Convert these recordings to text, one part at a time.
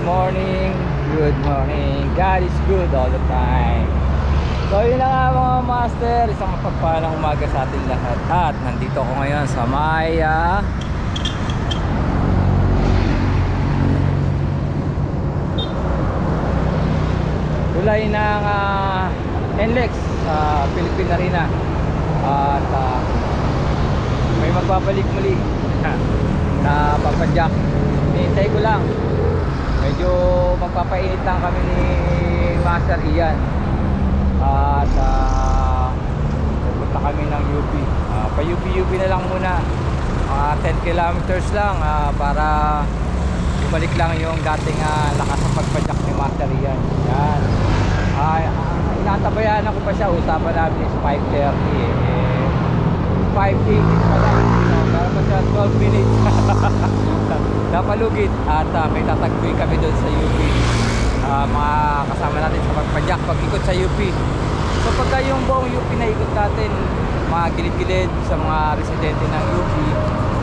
morning, good morning. God is good all the time. So yun na nga mga master, isang mapagpalang umaga sa ating lahat. At nandito ako ngayon sa Maya tulay ng NLEX sa Philippine Arena. At may magbabalik muli na papadyak. Hinihintay ko lang. Medyo magpapainit lang kami ni Master Ian. At pupunta kami ng UP. Pa-UP na lang muna. 10 kilometers lang para bumalik lang yung dating lakas ng pagpadyak ni Master Ian. Yan. Inatabayan ako pa siya. Usapan namin is 5:30 5:80 pa lang. Meron pa siya 12 minutes. Napalugit. At may tatagpuin kami doon sa UP. Mga kasama natin sa pagpadyak, pag-ikot sa UP. So pagka yung buong UP na ikot natin, mga gilid-gilid sa mga residente ng UP,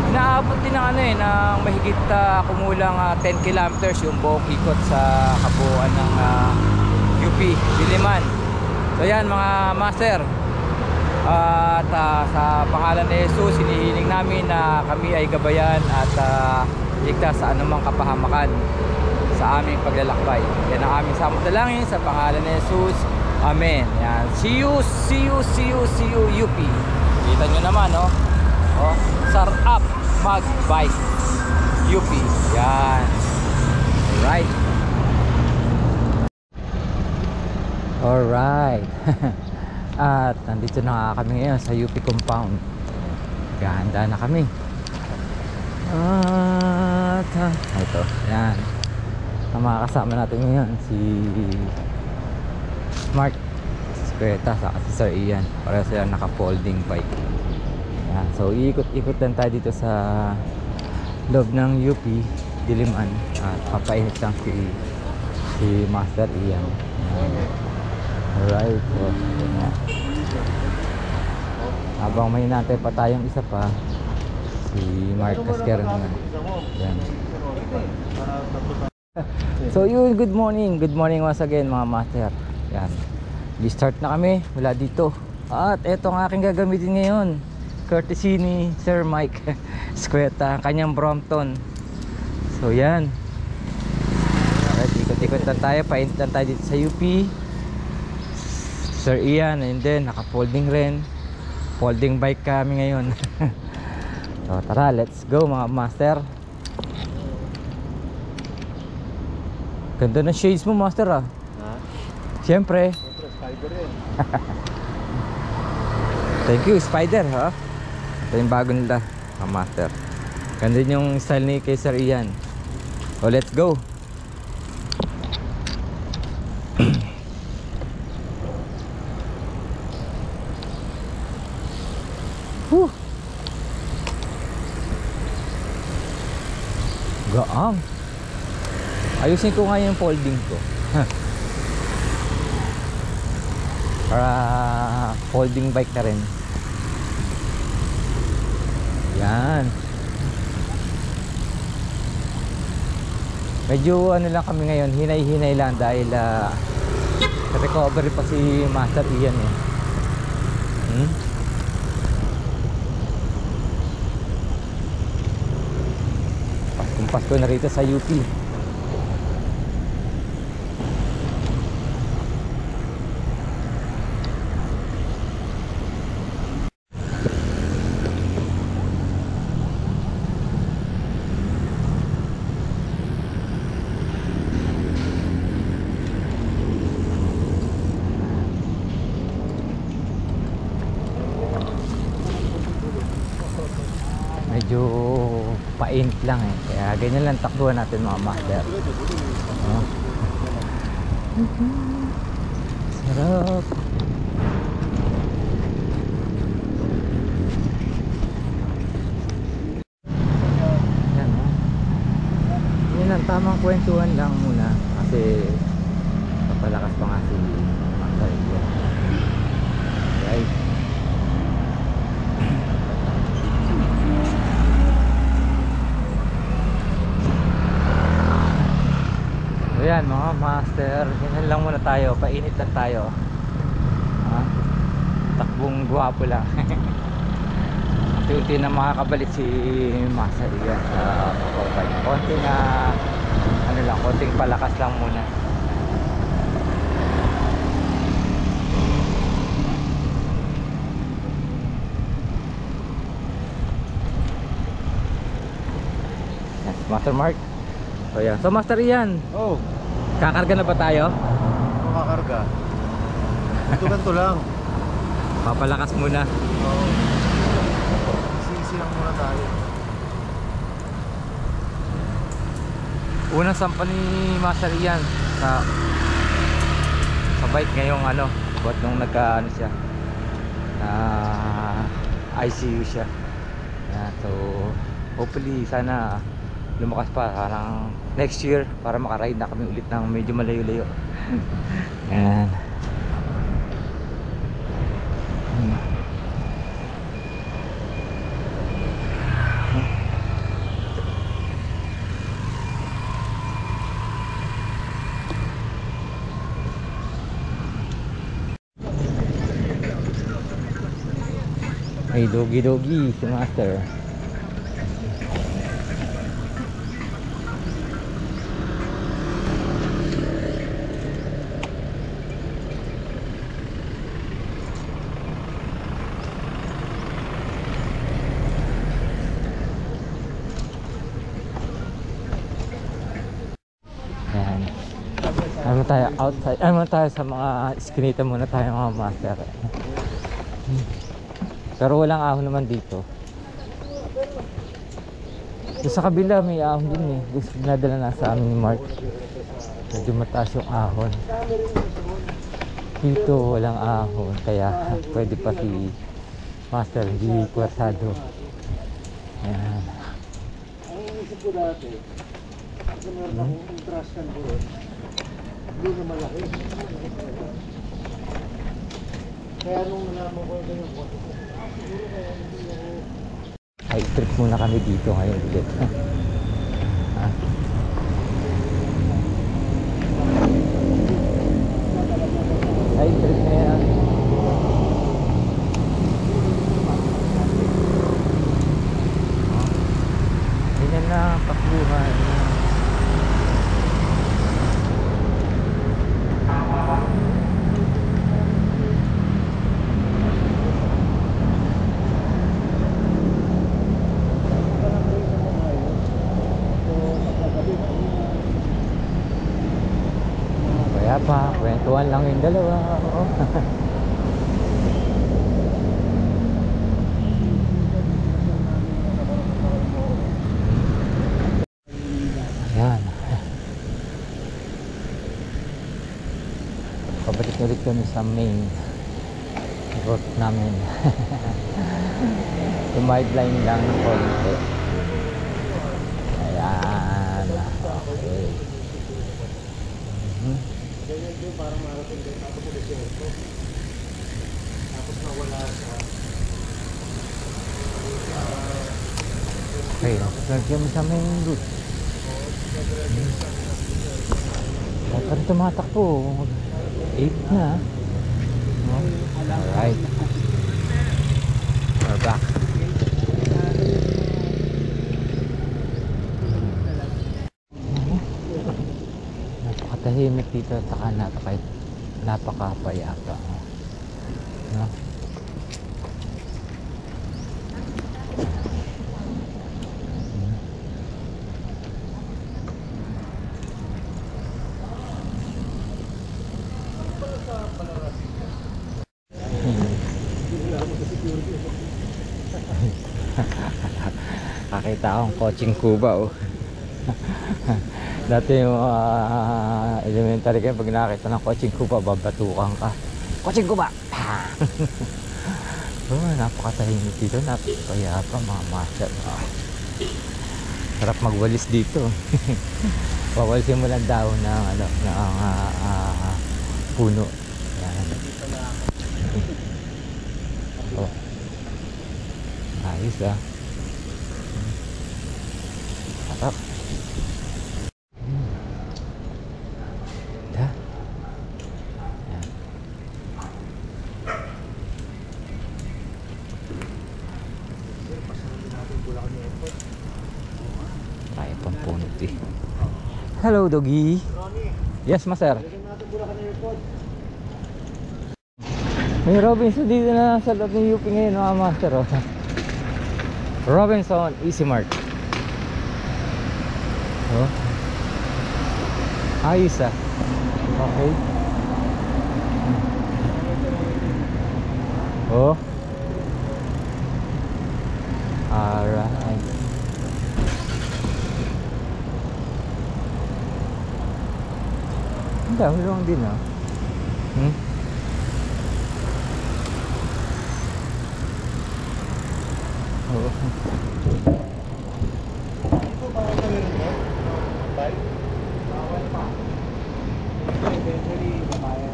inaabot din ng ng mahigit kumulang 10 kilometers yung buong ikot sa kabuuan ng UP Diliman. So yan mga master, at sa pangalan ni Jesus, hinihiling namin na kami ay gabayan at ligtas sa anumang kapahamakan sa aming paglalakbay. Yan ang aming samudalangin sa pangalan ni Jesus. Amen. Yan. See you UP. Kita nyo naman, no? Oh, sarap mag-bike UP. Yan. Alright. Alright. At nandito na kami ngayon sa UP compound. Gahanda na kami. At ito, yan. Ang mga kasama natin ngayon, si Mark Squeta saka si Sir Ian. Pareho sila naka-folding bike. Yan. So iikot-ikot lang tayo dito sa loob ng UP Diliman. At papainit lang si Master Ian. Yan. Alright, so habang may natin pa tayong isa pa, si Mark Casquero naman. Yan. So yun, good morning once again mga master. Yan, di-start na kami mula dito. At eto ang aking gagamitin ngayon, courtesy ni Sir Mike Squeta, kanyang Brompton. So yan, alright, ikot-ikot lang tayo, paint lang tayo dito sa UP. Sir Ian, and then naka-folding rin. Folding bike kami ngayon. So tara, let's go mga master. Ganda ng shades mo master Siyempre Spider yan. Thank you Spider Ito yung bago nila mga master. Ganda yung style ni kay Sir Ian. So let's go. Gaang. Ayusin ko nga yung folding ko. Para folding bike ka rin. Yan. Medyo lang kami ngayon, hinay-hinay lang dahil recovery pa si Master Ian Pasko na rito sa UP. Medyo paint lang kaya ganyan lang takbuhan natin mga master. Sarap. Yan yun ang tamang kwentuhan lang muna kasi papalakas pa nga si Master. Right. Ayan mga master, ganyan lang muna tayo, painit lang tayo. Takbong guwapo lang. Unti-unti na makakabalik si Master Ian sa Popeye. Konting ano lang, konting palakas lang muna. Master Mark. So yan. So Master Ian. Oh, Kakarga na ba tayo? makakarga. Ito ganito lang. Papalakas muna. Oh. Isi lang muna tayo. Unang sampa ni Master Ian sa bike ngayong ano, buat nung nagka ano siya na ICU siya. Yan, so hopefully sana lumakas pa parang next year para makaride na kami ulit ng medyo malayo-layo. Yan. Ay, dogi-dogi si Master. Ayan. Ano tayo outside? Ano tayo sa mga iskinita muna tayo mga master. Pero walang ahon naman dito. So, sa kabila may ahon din eh. Gusto nadala na sa amin ni Mark. Medyo mataas yung ahon. Dito walang ahon. Kaya pwede pa si Master. Hindi kwersado. Ayan. Ang isip ko dati, kasi meron akong interest kan ko ron. Hindi na malaki. Kaya nung nalaman ko yung photo ko, siguro kaya hindi ako... High trip muna kami dito ngayon ulit. High trip na yan. Ganyan na pakluhan. Kaya pa, kwentuhan lang yung dalawa. Ayan. Pabalik ulit kami sa main road namin. Tumideline lang ng konti. Ayan. Okay. Parang marating din ako sa desierto. Tapos nawala sa... Okay, lagyan mo sa main route. Ay, parang tumatakbo. 8 na. Alright. We're back. Napakatahimik dito at saka napakapayapa. No? Nakita akong coaching Cuba oh. Dati yung elementary kayo pag nakita ng coaching Cuba babatukan ka. Coaching Cuba! Oh, napakatahimik dito, napakayapa mga master. Sarap magwalis dito. Wawalisin mo lang daw ng ano, ng puno. Yan. Oh. Ayos ah. Sarap. Hello, doggy. Ronnie, Yes, master. balikan natin Bulacan Airport. May Robinson dito na sa loob ng UP ngayon, mga master. Oh. Robinson Easy Mart. Oh. Ayos ah. Okay. Oh. Alright. Ang dami lang din ah. Oo. Dito ba ako meron mo? Bike? Bawal pa. Eventually, papaya.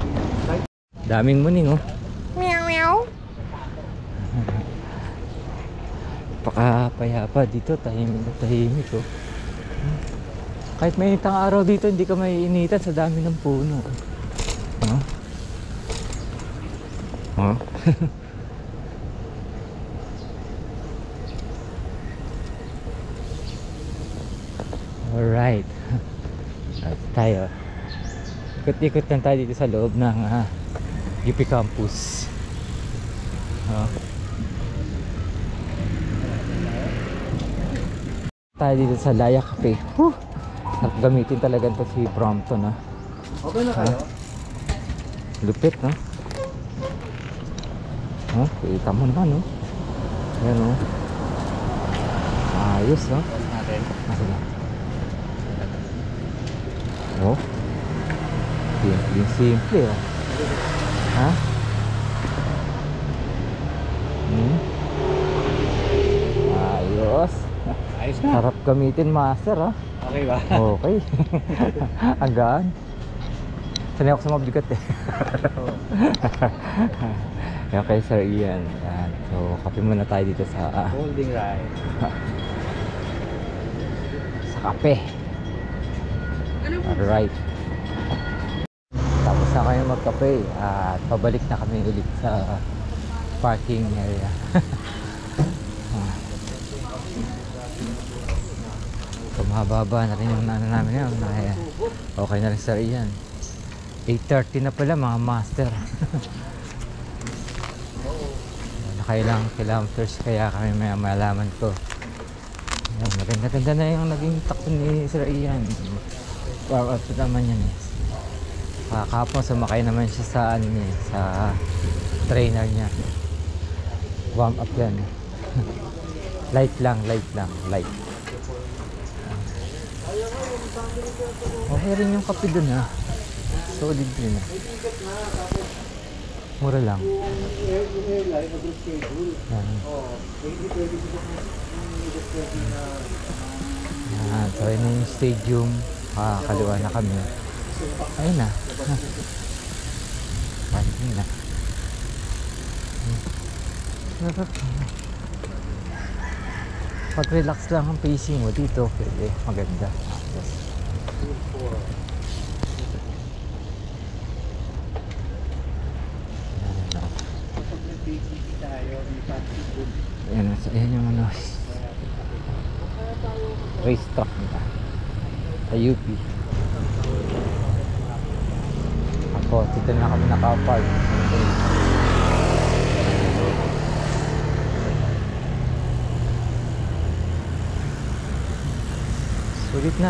Bike? Daming muning oh. Meow meow. Pakapayapa dito, tahimik na tahimik oh. Kahit may initang araw dito, hindi ka may initan sa dami ng puno. Oh. Oh. Alright. At tayo. Ikot-ikot lang tayo dito sa loob ng UP Campus. Oh. Tayo dito sa Laya Cafe. Whew! Gamitin talaga ito si Brompton ah. Okay na kayo? Lupit no? Oh, kita mo naman no? Yan no? Ayos no? Natin. Nasa na? Oh. Simple ah. Ha? Ayos. Ayos na. Sarap gamitin master ah. Okay ba? Okay. Agaan. Sanay ako sa mabigat eh. Okay sir Ian. Yan. So kape muna tayo dito sa Holding right. sa kape. Alright. Tapos na kayo magkape at pabalik na kami ulit sa parking area. So mahaba na rin yung ano namin yun. Okay na rin sir Ian. 8:30 na pala mga master. Nakailang kilometers kaya kami may malaman ko. Ayan, maganda-ganda na yung naging takbo ni Sir Ian. Power up naman yan eh. Kahapon sumakay naman siya sa ano niya, sa trainer niya. Warm up yan. Light lang. Okay rin yung kape dun ha. Solid din ha. Mura lang. Yung airline, mag-group schedule. Yan. Oo. Hindi pwede sila kung na... Yan. So yun na yung stadium. Kaliwa na kami. Ayun na. Parking na. Pag relax lang ang pacing mo dito, pwede. Maganda. Yes. Kapag nag-PCT tayo, may parking room. Ayan yung ano. Race track nila. Sa UP. Ako, dito na kami nakapark. Sulit na.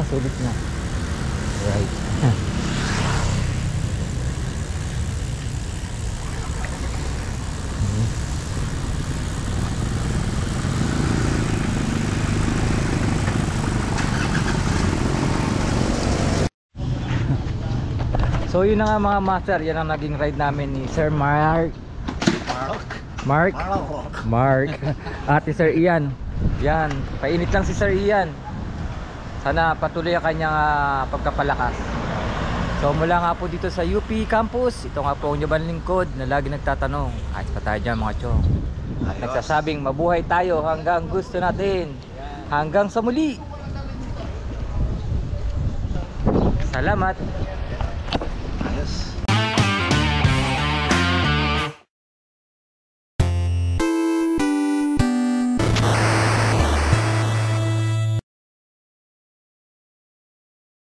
Right. So yun na nga mga master, yan ang naging ride namin ni Sir Mark at ni Sir Ian. Yan, painit lang si Sir Ian. Sana patuloy ang kanyang pagkapalakas. So mula nga po dito sa UP Campus, ito nga po ang inyong lingkod na lagi nagtatanong, ayos pa tayo dyan mga chong, at nagsasabing mabuhay tayo hanggang gusto natin. Hanggang sa muli. Salamat.